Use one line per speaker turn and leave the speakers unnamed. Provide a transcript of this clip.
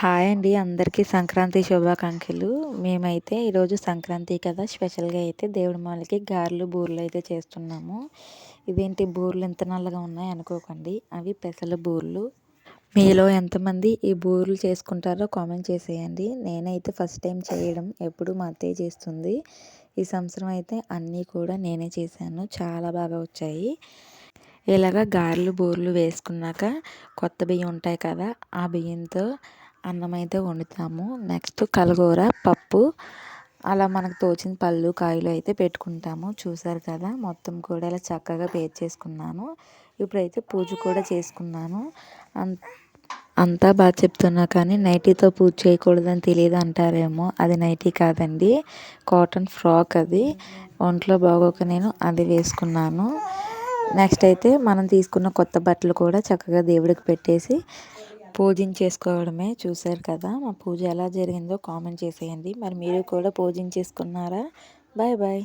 Hi అండి. అందరికీ సంక్రాంతి శుభాకాంక్షలు. మేమైతే ఈరోజు సంక్రాంతి కదా! స్పెషల్‌గా అయితే దేవుడి మాలకి గారెలు, బూరెలు అయితే చేస్తున్నాము. ఇదేంటి బూరెలు ఇంత నల్లగా ఉన్నాయి అనుకోకండి. అవి పెసల బూరెలు. మీలో ఎంతమంది ఈ బూరెలు చేసుకుంటారో కామెంట్ చేసేయండి. నేనైతే ఫస్ట్ టైం చేయడం. ఎప్పుడు మా అత్తయ్య చేస్తుంది. ఈ సంవత్సరం అయితే అన్నీ కూడా నేనే చేశాను. చాలా బాగా వచ్చాయి. ఇలాగ గారెలు, బూరెలు వేసుకున్నాక కొత్త బియ్యం ఉంటాయి కదా! ఆ బియ్యంతో అన్నం అయితే వండుతాము. నెక్స్ట్ కలగూర, పప్పు అలా మనకు తోచిన పళ్ళు, కాయలు అయితే పెట్టుకుంటాము. చూసారు కదా! మొత్తం కూడా ఇలా చక్కగా పేర్చేసుకున్నాను. ఇప్పుడైతే పూజ కూడా చేసుకున్నాను. అంతా బాగా చెప్తున్నా కానీ నైటీతో పూజ చేయకూడదని తెలియదు అంటారేమో. అది నైటీ కాదండి, కాటన్ ఫ్రాక్ అది. ఒంట్లో బాగోక నేను అది వేసుకున్నాను. నెక్స్ట్ అయితే మనం తీసుకున్న కొత్త బట్టలు కూడా చక్కగా దేవుడికి పెట్టేసి పూజించేసుకోవడమే. చూశారు కదా మా పూజ ఎలా జరిగిందో కామెంట్ చేసేయండి. మరి మీరు కూడా పూజించేసుకున్నారా? Bye bye.